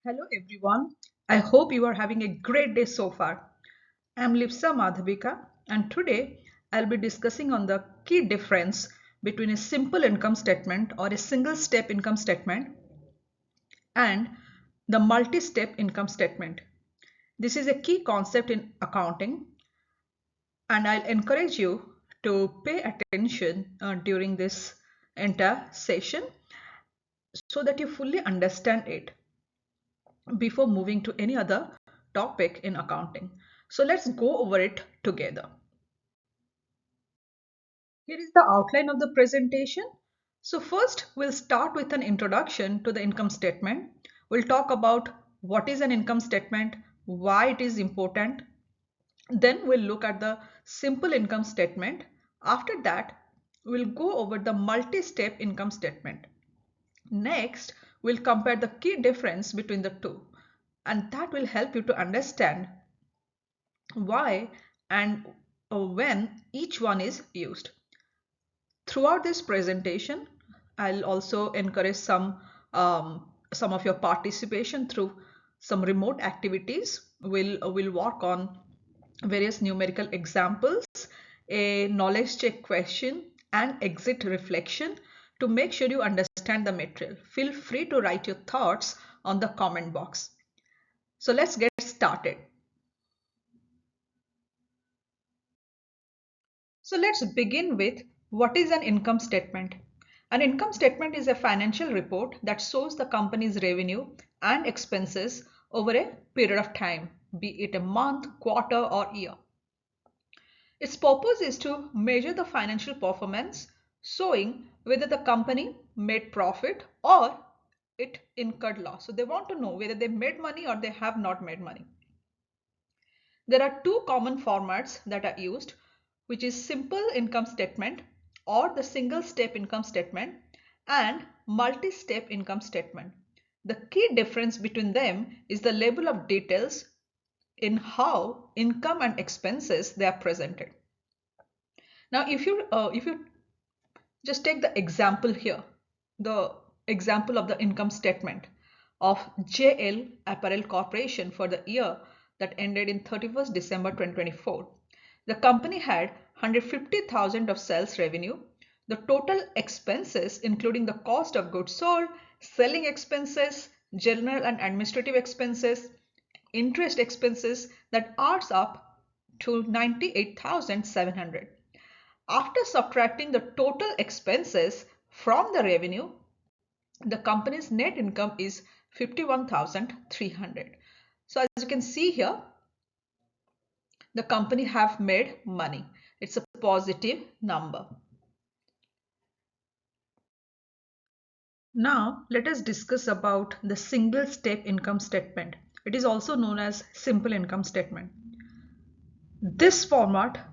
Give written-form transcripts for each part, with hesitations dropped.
Hello everyone. I hope you are having a great day so far. I'm Leepsa and today I'll be discussing on the key difference between a simple income statement or a single step income statement and the multi-step income statement. This is a key concept in accounting and I'll encourage you to pay attention during this entire session so that you fully understand it before moving to any other topic in accounting. So let's go over it together. Here is the outline of the presentation. So first we'll start with an introduction to the income statement. We'll talk about what is an income statement, why it is important. Then we'll look at the simple income statement. After that, we'll go over the multi-step income statement. Next, we'll compare the key difference between the two, and that will help you to understand why and when each one is used. Throughout this presentation, I'll also encourage some of your participation through some remote activities. We'll work on various numerical examples, a knowledge check question, and exit reflection to make sure you understand the material. Feel free to write your thoughts on the comment box. So let's get started. So let's begin with what is an income statement. An income statement is a financial report that shows the company's revenue and expenses over a period of time, be it a month, quarter, or year. Its purpose is to measure the financial performance, showing whether the company made profit or it incurred loss. So they want to know whether they made money or they have not made money. There are two common formats that are used, which is simple income statement or the single step income statement and multi-step income statement. The key difference between them is the level of details in how income and expenses they are presented. Now, if you just take the example here, the example of the income statement of JL Apparel Corporation for the year that ended in 31st December 2024. The company had 150,000 of sales revenue. The total expenses, including the cost of goods sold, selling expenses, general and administrative expenses, interest expenses, that adds up to 98,700. After subtracting the total expenses from the revenue, the company's net income is 51,300. So as you can see here, the company have made money. It's a positive number. Now let us discuss about the single step income statement. It is also known as simple income statement. This format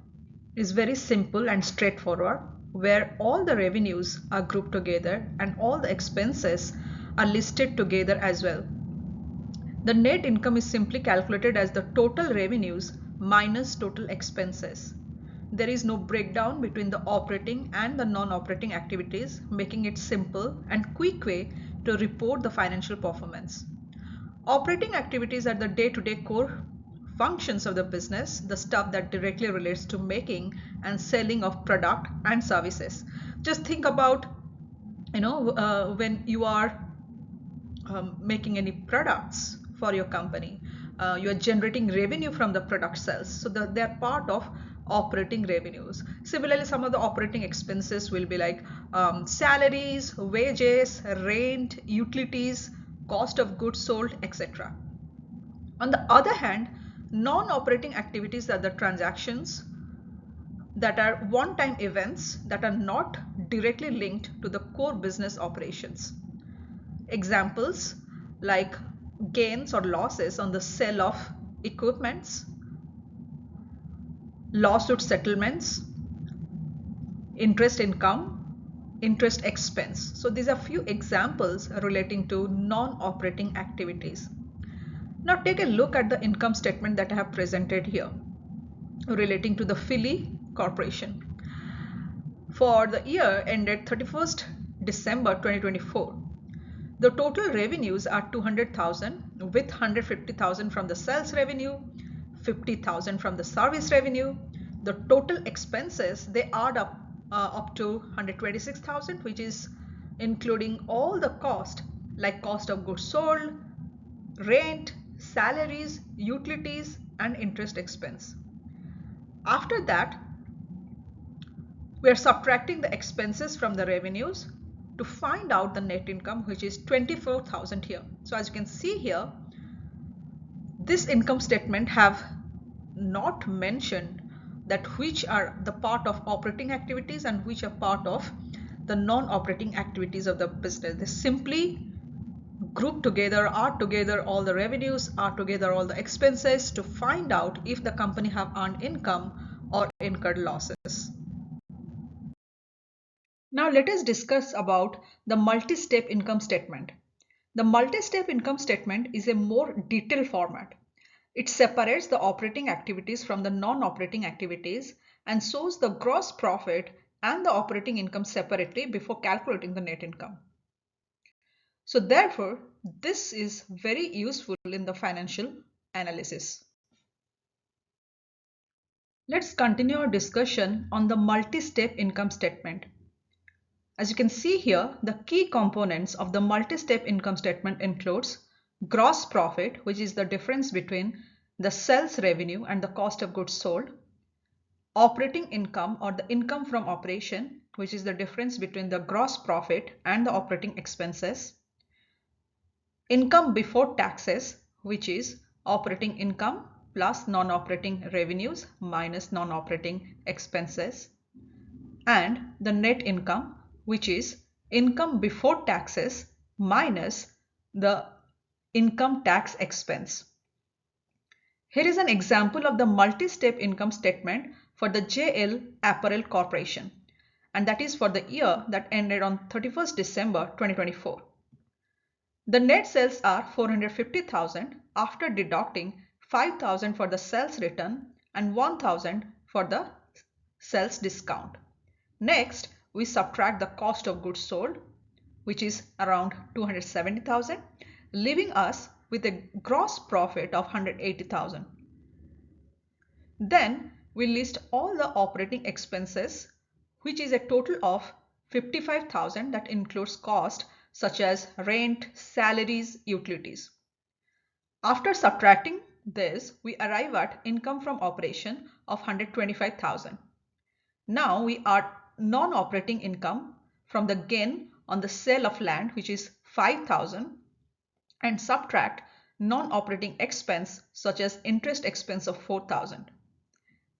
is very simple and straightforward, where all the revenues are grouped together and all the expenses are listed together as well. The net income is simply calculated as the total revenues minus total expenses. There is no breakdown between the operating and the non-operating activities, making it simple and quick way to report the financial performance. Operating activities are the day-to-day core functions of the business, the stuff that directly relates to making and selling of product and services. Just think about, when you are making any products for your company, you are generating revenue from the product sales, so they are part of operating revenues. Similarly, some of the operating expenses will be like salaries, wages, rent, utilities, cost of goods sold, etc. On the other hand, non-operating activities are the transactions that are one-time events that are not directly linked to the core business operations. Examples like gains or losses on the sale of equipments, lawsuit settlements, interest income, interest expense. So these are few examples relating to non-operating activities. Now take a look at the income statement that I have presented here relating to the Philly Corporation. For the year ended 31st December 2024, The total revenues are 200,000 with 150,000 from the sales revenue, 50,000 from the service revenue. The total expenses, they add up to 126,000, which is including all the cost like cost of goods sold, rent, salaries, utilities, and interest expense. After that, we are subtracting the expenses from the revenues to find out the net income, which is 24,000 here. So as you can see here, this income statement have not mentioned that which are the part of operating activities and which are part of the non-operating activities of the business. They simply group together, add together all the revenues, add together all the expenses to find out if the company have earned income or incurred losses. Now let us discuss about the multi-step income statement. The multi-step income statement is a more detailed format. It separates the operating activities from the non-operating activities and shows the gross profit and the operating income separately before calculating the net income. So therefore, this is very useful in the financial analysis. Let's continue our discussion on the multi-step income statement. As you can see here, the key components of the multi-step income statement includes gross profit, which is the difference between the sales revenue and the cost of goods sold, operating income or the income from operation, which is the difference between the gross profit and the operating expenses, income before taxes, which is operating income plus non-operating revenues minus non-operating expenses, and the net income, which is income before taxes minus the income tax expense. Here is an example of the multi-step income statement for the JL Apparel Corporation, and that is for the year that ended on 31st December 2024. The net sales are 450,000 after deducting 5,000 for the sales return and 1,000 for the sales discount. Next, we subtract the cost of goods sold, which is around 270,000, leaving us with a gross profit of 180,000. Then we list all the operating expenses, which is a total of 55,000 that includes cost such as rent, salaries, utilities. After subtracting this, we arrive at income from operation of 125,000. Now we add non-operating income from the gain on the sale of land, which is 5,000, and subtract non-operating expense such as interest expense of 4,000.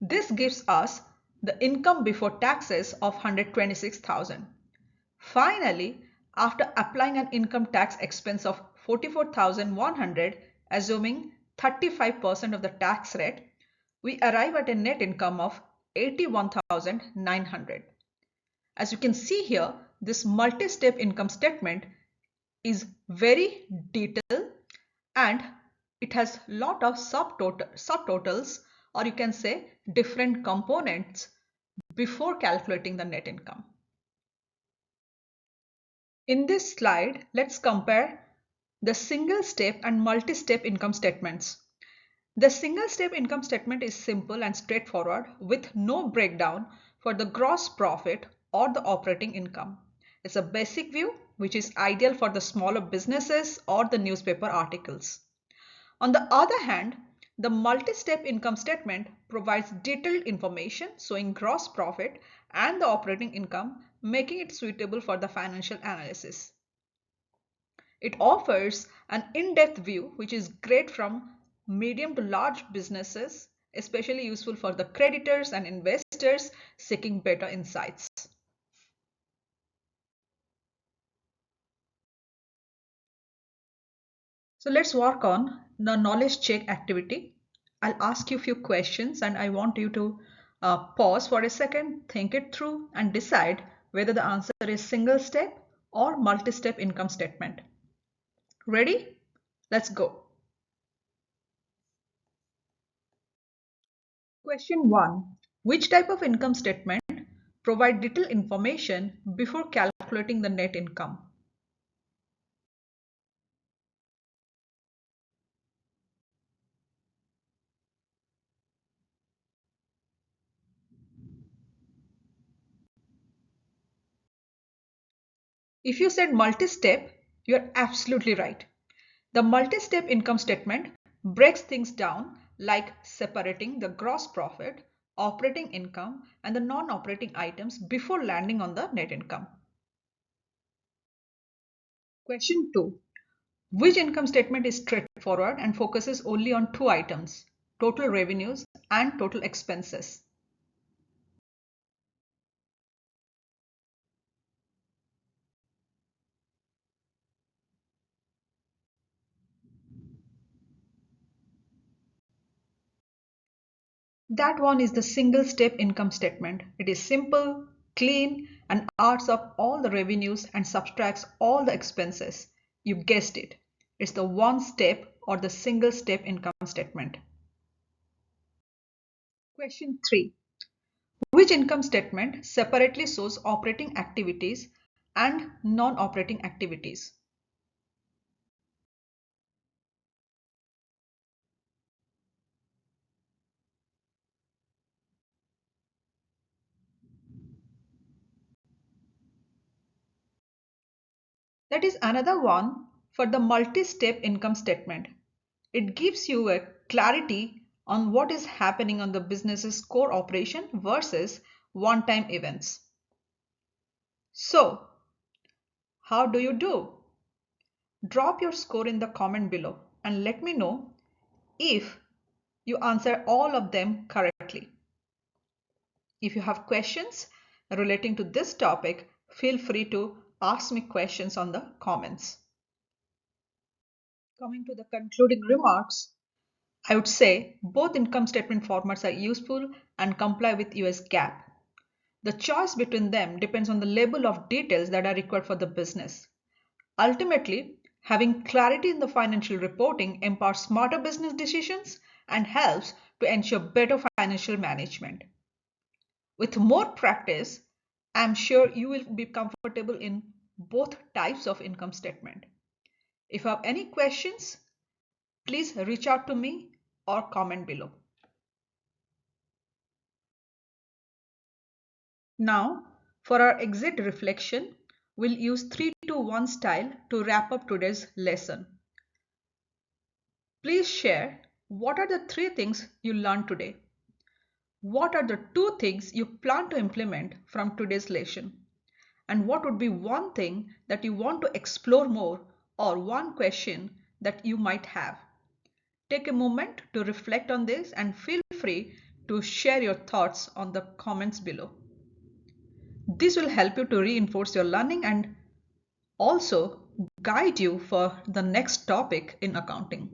This gives us the income before taxes of 126,000. Finally, after applying an income tax expense of 44,100, assuming 35% of the tax rate, we arrive at a net income of 81,900. As you can see here, this multi-step income statement is very detailed and it has lot of subtotals, or you can say different components before calculating the net income. In this slide, let's compare the single step and multi-step income statements. The single step income statement is simple and straightforward with no breakdown for the gross profit or the operating income. It's a basic view which is ideal for the smaller businesses or the newspaper articles. On the other hand, the multi-step income statement provides detailed information showing gross profit and the operating income, making it suitable for the financial analysis. It offers an in-depth view which is great from medium to large businesses, especially useful for the creditors and investors seeking better insights. So let's work on the knowledge check activity. I'll ask you a few questions and I want you to pause for a second, think it through and decide whether the answer is single step or multi-step income statement. Ready? Let's go. Question 1. Which type of income statement provide detailed information before calculating the net income? If you said multi-step, you're absolutely right. The multi-step income statement breaks things down like separating the gross profit, operating income, and the non-operating items before landing on the net income. Question 2. Which income statement is straightforward and focuses only on two items, total revenues and total expenses? That one is the single step income statement. It is simple, clean, and adds up all the revenues and subtracts all the expenses. You guessed it. It's the one step or the single step income statement. Question 3. Which income statement separately shows operating activities and non-operating activities? That is another one for the multi-step income statement. It gives you a clarity on what is happening on the business's core operation versus one-time events. So, how do you do? Drop your score in the comment below and let me know if you answer all of them correctly. If you have questions relating to this topic, feel free to ask me questions on the comments. Coming to the concluding remarks, I would say both income statement formats are useful and comply with US GAAP. The choice between them depends on the level of details that are required for the business. Ultimately, having clarity in the financial reporting empowers smarter business decisions and helps to ensure better financial management. With more practice, I'm sure you will be comfortable in both types of income statement. If you have any questions, please reach out to me or comment below. Now, for our exit reflection, we'll use 3 to 1 style to wrap up today's lesson. Please share what are the 3 things you learned today. What are the 2 things you plan to implement from today's lesson? And what would be one thing that you want to explore more or one question that you might have? Take a moment to reflect on this and feel free to share your thoughts on the comments below. This will help you to reinforce your learning and also guide you for the next topic in accounting.